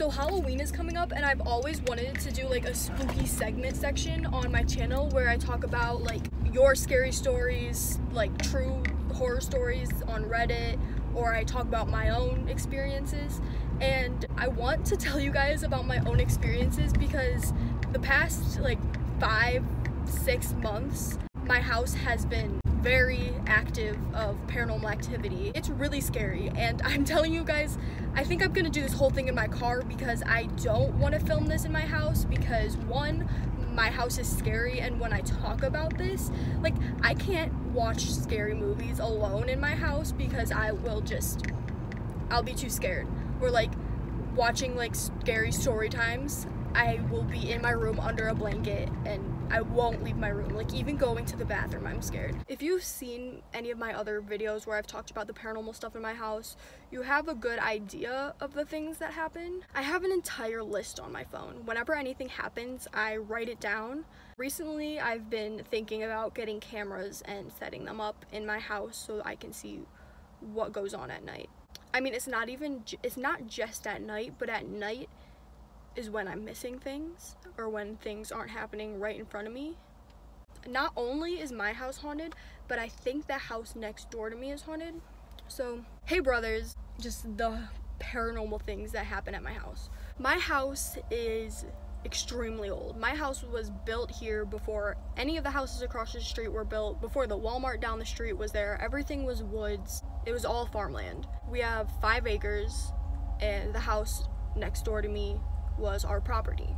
So Halloween is coming up, and I've always wanted to do like a spooky segment section on my channel where I talk about like your scary stories, like true horror stories on Reddit, or I talk about my own experiences. And I want to tell you guys about my own experiences because the past like 5-6 months, my house has been very active of paranormal activity. It's really scary, and I'm telling you guys, I think I'm gonna do this whole thing in my car because I don't want to film this in my house because one, my house is scary, and when I talk about this, like, I can't watch scary movies alone in my house because I'll be too scared. Or like watching like scary story times, I will be in my room under a blanket and I won't leave my room. Like, even going to the bathroom, I'm scared. If you've seen any of my other videos where I've talked about the paranormal stuff in my house, you have a good idea of the things that happen. I have an entire list on my phone. Whenever anything happens, I write it down. Recently, I've been thinking about getting cameras and setting them up in my house so I can see what goes on at night. I mean, it's not just at night, but at night is when I'm missing things or when things aren't happening right in front of me. Not only is my house haunted, but I think the house next door to me is haunted. So, hey brothers, just the paranormal things that happen at my house. My house is extremely old. My house was built here before any of the houses across the street were built, before the Walmart down the street was there. Everything was woods. It was all farmland. We have 5 acres, and the house next door to me was our property,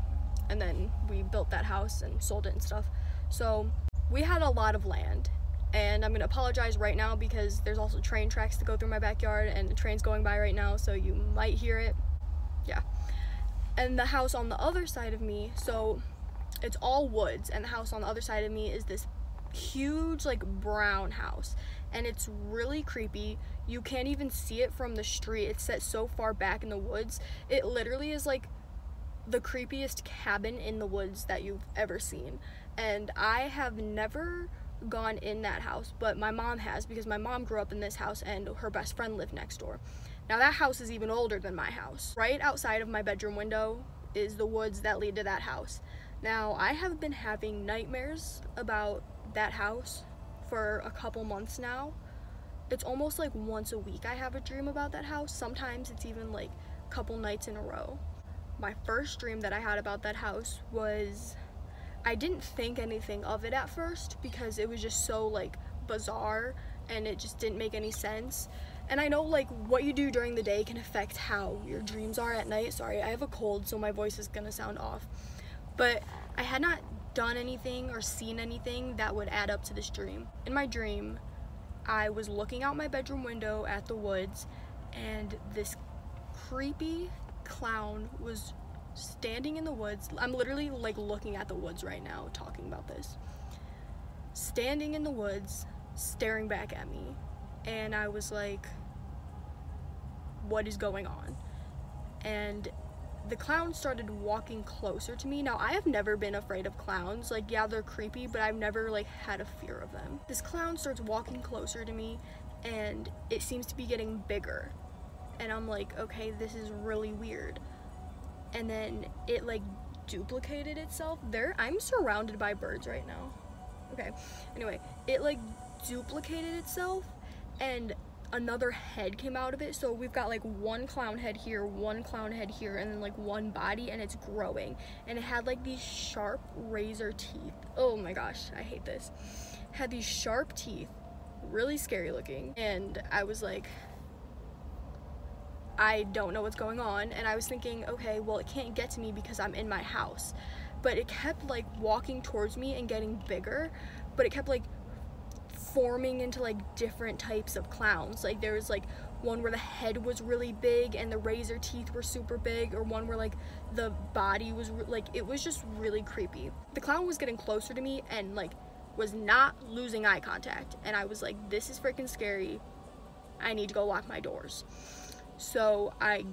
and then we built that house and sold it and stuff. So we had a lot of land, and I'm gonna apologize right now because there's also train tracks to go through my backyard and the train's going by right now, so you might hear it. Yeah. And the house on the other side of me, so it's all woods, and the house on the other side of me is this huge like brown house, and it's really creepy. You can't even see it from the street. It's set so far back in the woods. It literally is like the creepiest cabin in the woods that you've ever seen. And I have never gone in that house, but my mom has, because my mom grew up in this house and her best friend lived next door. Now that house is even older than my house. Right outside of my bedroom window is the woods that lead to that house. Now I have been having nightmares about that house for a couple months now. It's almost like once a week I have a dream about that house. Sometimes it's even like a couple nights in a row. My first dream that I had about that house was, I didn't think anything of it at first because it was just so like bizarre and it just didn't make any sense. And I know like what you do during the day can affect how your dreams are at night. Sorry, I have a cold, so my voice is gonna sound off. But I had not done anything or seen anything that would add up to this dream. In my dream, I was looking out my bedroom window at the woods, and this creepy clown was standing in the woods. I'm literally like looking at the woods right now talking about this. Standing in the woods, staring back at me. And I was like, what is going on? And the clown started walking closer to me. Now, I have never been afraid of clowns. Like, yeah, they're creepy, but I've never like had a fear of them. This clown starts walking closer to me, and it seems to be getting bigger. And I'm like, okay, this is really weird. And then it like duplicated itself. I'm surrounded by birds right now. Okay, anyway, it like duplicated itself, and another head came out of it. So we've got like one clown head here, one clown head here, and then like one body, and it's growing. And it had like these sharp razor teeth. Oh my gosh, I hate this. It had these sharp teeth, really scary looking. And I was like, I don't know what's going on. And I was thinking, okay, well, it can't get to me because I'm in my house. But it kept like walking towards me and getting bigger, but it kept like forming into like different types of clowns. Like there was like one where the head was really big and the razor teeth were super big, or one where like the body was like, it was just really creepy. The clown was getting closer to me and like was not losing eye contact, and I was like, this is freaking scary. I need to go lock my doors. So I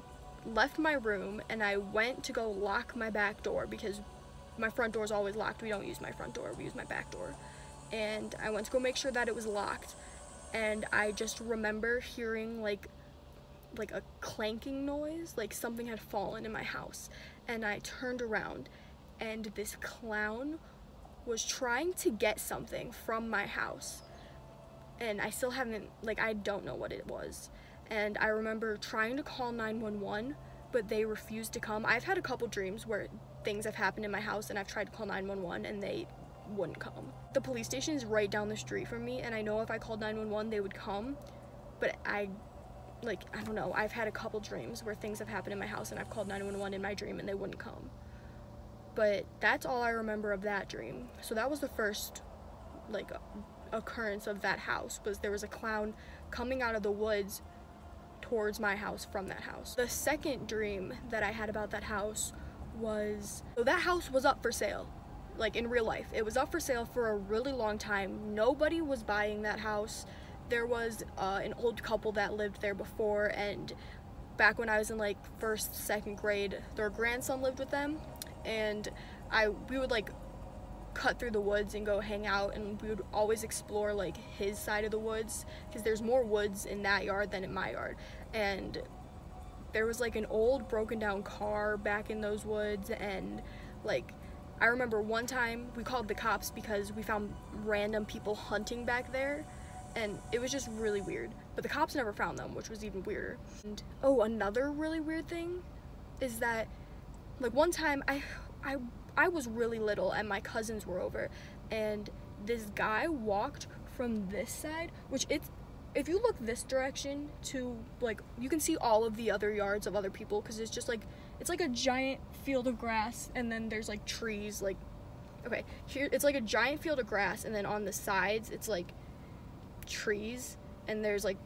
left my room and I went to go lock my back door because my front door is always locked. We don't use my front door, we use my back door. And I went to go make sure that it was locked, and I just remember hearing like like a clanking noise, like something had fallen in my house, and I turned around and this clown was trying to get something from my house, and I still haven't, like, I don't know what it was. And I remember trying to call 911, but they refused to come. I've had a couple dreams where things have happened in my house and I've tried to call 911 and they wouldn't come. The police station is right down the street from me, and I know if I called 911 they would come, but I don't know, I've had a couple dreams where things have happened in my house and I've called 911 in my dream and they wouldn't come. But that's all I remember of that dream. So that was the first, like, occurrence of that house, was there was a clown coming out of the woods towards my house from that house. The second dream that I had about that house was, so that house was up for sale, like in real life. It was up for sale for a really long time. Nobody was buying that house. There was an old couple that lived there before, and back when I was in like 1st, 2nd grade, their grandson lived with them, and we would like cut through the woods and go hang out, and we would always explore like his side of the woods, because there's more woods in that yard than in my yard. And there was like an old broken down car back in those woods, and like I remember one time we called the cops because we found random people hunting back there, and it was just really weird. But the cops never found them, which was even weirder. And oh, another really weird thing is that, like, one time I was really little and my cousins were over, and this guy walked from this side, which if you look this direction to, like, you can see all of the other yards of other people, because it's just like, it's like a giant field of grass, and then there's like trees, like, okay, here it's like a giant field of grass, and then on the sides it's like trees, and there's like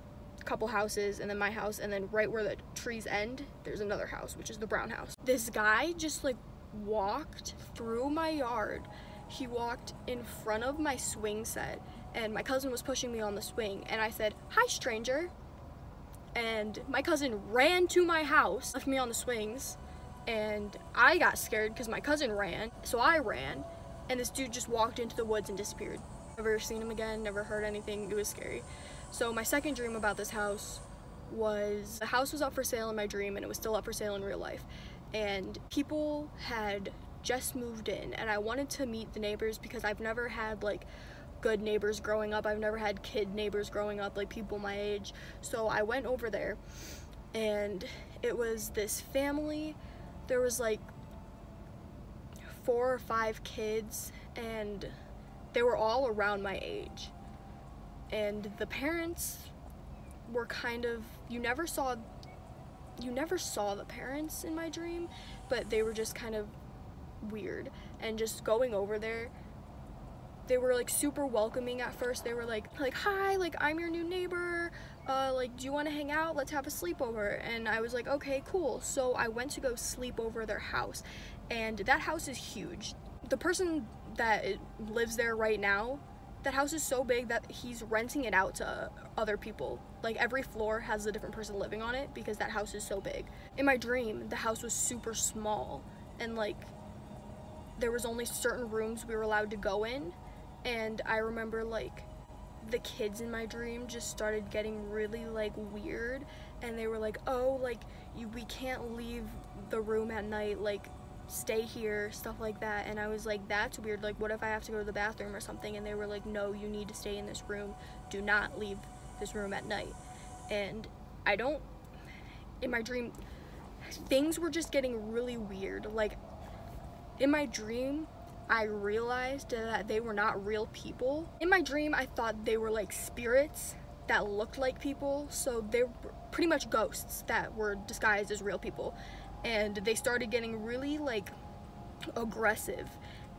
a couple houses, and then my house, and then right where the trees end there's another house, which is the brown house. This guy just like walked through my yard. He walked in front of my swing set, and my cousin was pushing me on the swing, and I said, "Hi, stranger," and my cousin ran to my house, left me on the swings, and I got scared because my cousin ran, so I ran, and this dude just walked into the woods and disappeared. Never seen him again, never heard anything. It was scary. So my second dream about this house was, the house was up for sale in my dream, and it was still up for sale in real life, and people had just moved in, and I wanted to meet the neighbors because I've never had like good neighbors growing up. I've never had kid neighbors growing up, like people my age. So I went over there, and it was this family. There was like 4 or 5 kids, and they were all around my age, and the parents were kind of, you never saw the parents in my dream, but they were just kind of weird. And just going over there, they were like super welcoming at first. They were like, "Hi, like, I'm your new neighbor, like, do you want to hang out? Let's have a sleepover." And I was like, "Okay, cool." So I went to go sleep over their house, and that house is huge. The person that lives there right now, that house is so big that he's renting it out to other people. Like, every floor has a different person living on it because that house is so big. In my dream, the house was super small, and like there was only certain rooms we were allowed to go in. And I remember like the kids in my dream just started getting really like weird, and they were like, "Oh, like, we can't leave the room at night, like, stay here," stuff like that. And I was like, "That's weird, like, what if I have to go to the bathroom or something?" And they were like, "No, you need to stay in this room, do not leave this room at night." And in my dream, things were just getting really weird. Like, in my dream, I realized that they were not real people. In my dream, I thought they were like spirits that looked like people, so they were pretty much ghosts that were disguised as real people. And they started getting really like aggressive,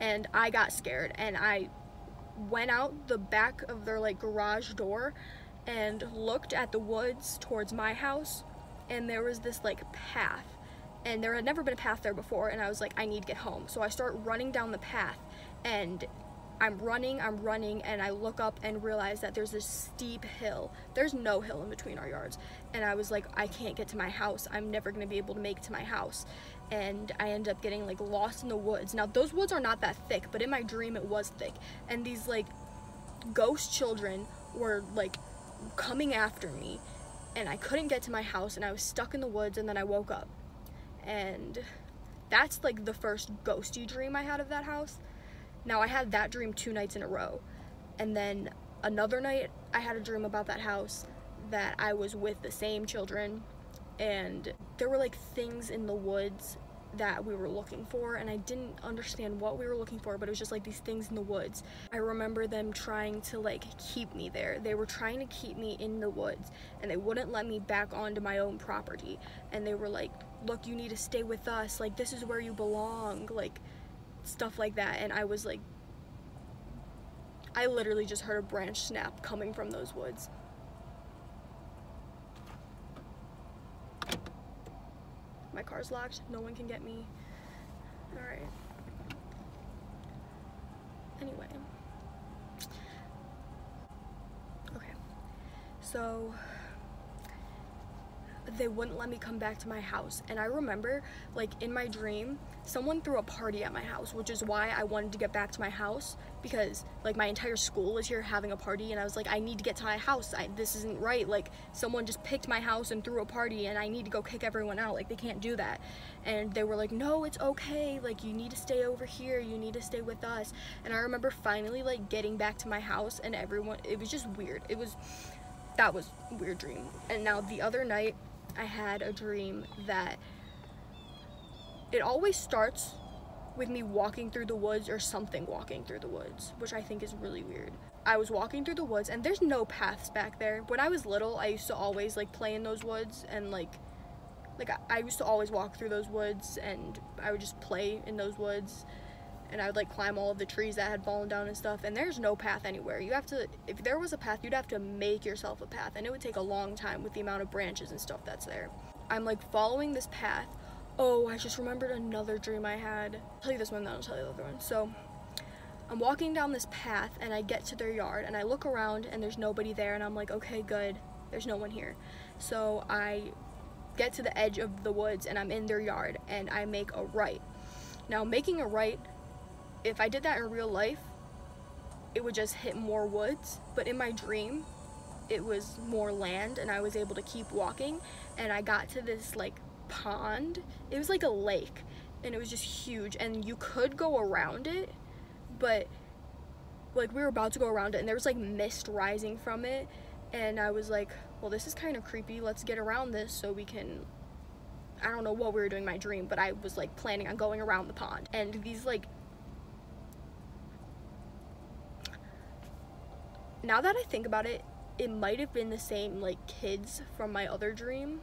and I got scared, and I went out the back of their like garage door and looked at the woods towards my house, and there was this like path, and there had never been a path there before, and I was like, I need to get home. So I start running down the path, and I'm running, and I look up and realize that there's this steep hill. There's no hill in between our yards. And I was like, I can't get to my house. I'm never gonna be able to make it to my house. And I ended up getting like lost in the woods. Now, those woods are not that thick, but in my dream it was thick. And these like ghost children were like coming after me. and I couldn't get to my house, and I was stuck in the woods, and then I woke up. And that's like the first ghosty dream I had of that house. Now, I had that dream 2 nights in a row, and then another night I had a dream about that house that I was with the same children, and there were like things in the woods that we were looking for, and I didn't understand what we were looking for, but it was just like these things in the woods. I remember them trying to like keep me there. They were trying to keep me in the woods, and they wouldn't let me back onto my own property, and they were like, look, you need to stay with us, like this is where you belong, like stuff like that. And I was like, I literally just heard a branch snap coming from those woods. My car's locked, no one can get me. All right. Anyway. Okay. So they wouldn't let me come back to my house, and I remember like in my dream someone threw a party at my house, which is why I wanted to get back to my house, because like my entire school is here having a party, and I was like, I need to get to my house. This isn't right. Like someone just picked my house and threw a party, and I need to go kick everyone out. Like they can't do that. And they were like, no, it's okay, like you need to stay over here, you need to stay with us. And I remember finally like getting back to my house, and everyone, it was just weird. That was a weird dream. And now the other night I had a dream that it always starts with me walking through the woods or something walking through the woods, which I think is really weird. I was walking through the woods, and there's no paths back there. When I was little, I used to always like play in those woods, and like I used to always walk through those woods, and I would just play in those woods, and I would like climb all of the trees that had fallen down and stuff. And there's no path anywhere. You have to, if there was a path, you'd have to make yourself a path, and it would take a long time with the amount of branches and stuff that's there. I'm like following this path. Oh, I just remembered another dream I had. I'll tell you this one, then I'll tell you the other one. So I'm walking down this path, and I get to their yard, and I look around, and there's nobody there, and I'm like, okay, good, there's no one here. So I get to the edge of the woods, and I'm in their yard, and I make a right. Now, making a right, if I did that in real life, it would just hit more woods, but in my dream, it was more land, and I was able to keep walking, and I got to this like pond. It was like a lake, and it was just huge, and you could go around it, but like we were about to go around it, and there was like mist rising from it, and I was like, well, this is kind of creepy, let's get around this so we can, I don't know what we were doing in my dream, but I was like planning on going around the pond. And these like, now that I think about it, it might have been the same like kids from my other dream,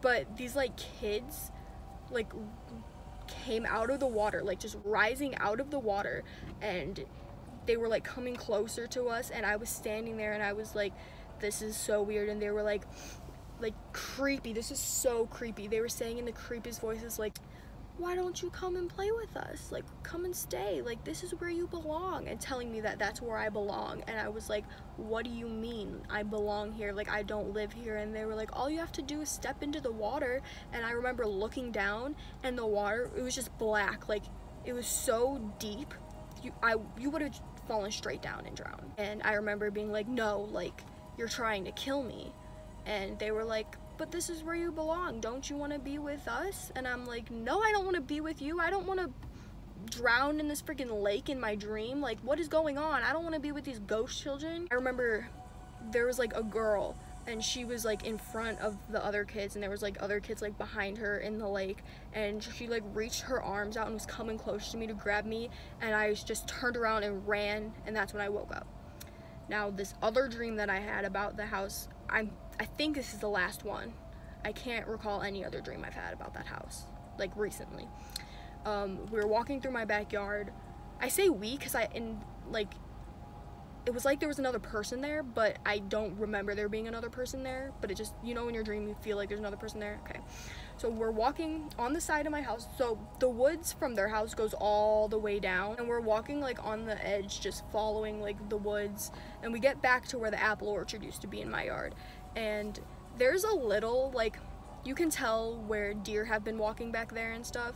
but these like kids like came out of the water, like just rising out of the water, and they were like coming closer to us, and I was standing there, and I was like, this is so weird. And they were like creepy, this is so creepy. They were saying in the creepiest voices like, why don't you come and play with us, like come and stay, like this is where you belong, and telling me that that's where I belong. And I was like, what do you mean I belong here, like I don't live here? And they were like, all you have to do is step into the water. And I remember looking down, and the water, it was just black, like it was so deep, you would have fallen straight down and drowned. And I remember being like, no, like you're trying to kill me. And they were like, but this is where you belong, don't you want to be with us? And I'm like, no, I don't want to be with you. I don't want to drown in this freaking lake in my dream. Like, what is going on? I don't want to be with these ghost children. I remember there was like a girl, and she was like in front of the other kids, and there was like other kids like behind her in the lake, and she like reached her arms out and was coming close to me to grab me, and I just turned around and ran, and that's when I woke up. Now, this other dream that I had about the house, I think this is the last one. I can't recall any other dream I've had about that house, like recently. We were walking through my backyard. I say we because it was like there was another person there, but I don't remember there being another person there. But it just, you know, in your dream you feel like there's another person there. Okay, so we're walking on the side of my house. So the woods from their house goes all the way down, and we're walking like on the edge, just following like the woods, and we get back to where the apple orchard used to be in my yard. And there's a little, like, you can tell where deer have been walking back there and stuff.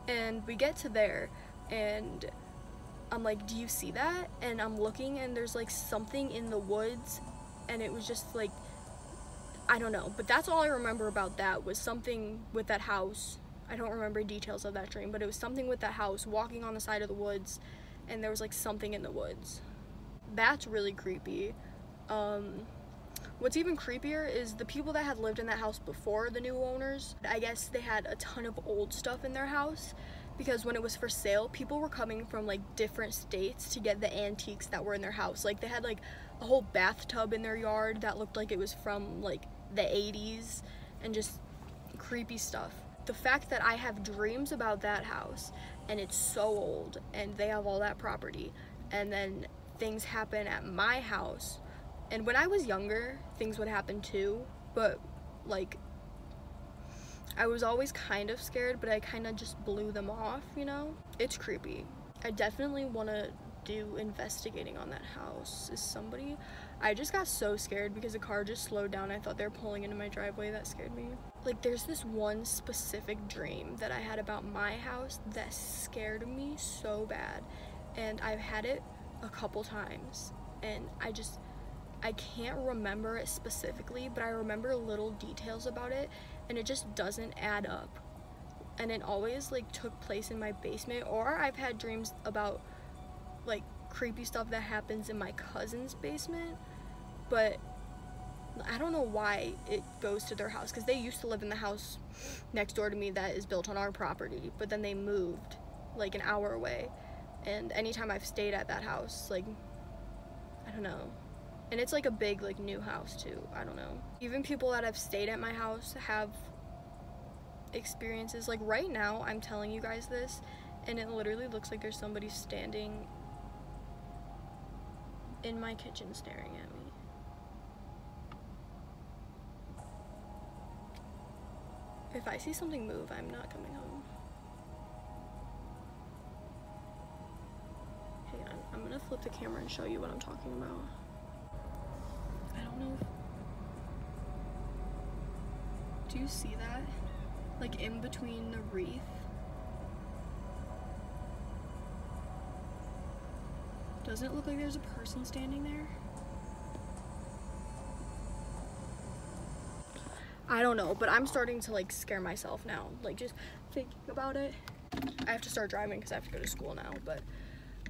And we get to there, and I'm like, do you see that? And I'm looking, and there's like something in the woods, and it was just like I don't know, but that's all I remember about that, was something with that house. I don't remember details of that dream, but it was something with that house, walking on the side of the woods, and there was like something in the woods. That's really creepy. What's even creepier is the people that had lived in that house before the new owners. I guess they had a ton of old stuff in their house, because when it was for sale, people were coming from like different states to get the antiques that were in their house. Like they had like a whole bathtub in their yard that looked like it was from like the 80s, and just creepy stuff. The fact that I have dreams about that house and it's so old and they have all that property, and then things happen at my house. And when I was younger, things would happen too, but like I was always kind of scared, but I kind of just blew them off, you know? It's creepy. I definitely want to do investigating on that house. I just got so scared because the car just slowed down. I thought they were pulling into my driveway. That scared me. Like, there's this one specific dream that I had about my house that scared me so bad, and I've had it a couple times, and I can't remember it specifically, but I remember little details about it, and it just doesn't add up. And it always like took place in my basement, or I've had dreams about like creepy stuff that happens in my cousin's basement, but I don't know why it goes to their house, because they used to live in the house next door to me that is built on our property, but then they moved like an hour away, and anytime I've stayed at that house, like, I don't know. And it's like a big like new house too. I don't know. Even people that have stayed at my house have experiences. Like right now I'm telling you guys this, and it literally looks like there's somebody standing in my kitchen staring at me. If I see something move, I'm not coming home. Hang on, I'm gonna flip the camera and show you what I'm talking about. I don't know. Do you see that? Like in between the wreath? Doesn't it look like there's a person standing there? I don't know, but I'm starting to like scare myself now, like just thinking about it. I have to start driving because I have to go to school now, but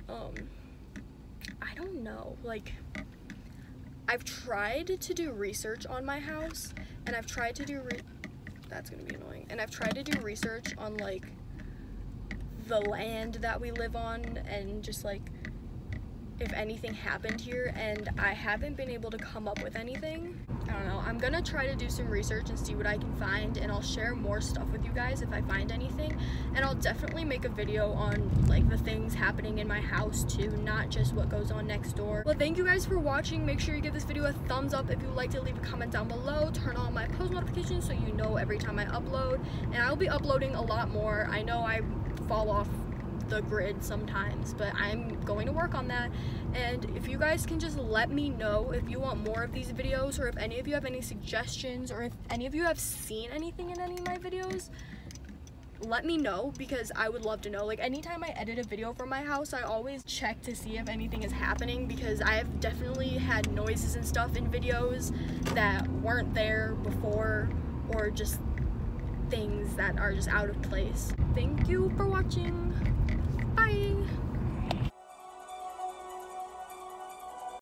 I don't know, like I've tried to do research on my house, and I've tried to do that's gonna be annoying, and I've tried to do research on like the land that we live on, and just like if anything happened here, and I haven't been able to come up with anything. I don't know. I'm gonna try to do some research and see what I can find, and I'll share more stuff with you guys if I find anything, and I'll definitely make a video on like the things happening in my house too, not just what goes on next door. Well, thank you guys for watching. Make sure you give this video a thumbs up if you liked it. Leave a comment down below. Turn on my post notifications so you know every time I upload, and I'll be uploading a lot more. I know I fall off the grid sometimes, but I'm going to work on that. And if you guys can just let me know if you want more of these videos, or if any of you have any suggestions, or if any of you have seen anything in any of my videos, let me know, because I would love to know. Like anytime I edit a video from my house, I always check to see if anything is happening, because I have definitely had noises and stuff in videos that weren't there before, or just things that are just out of place. Thank you for watching.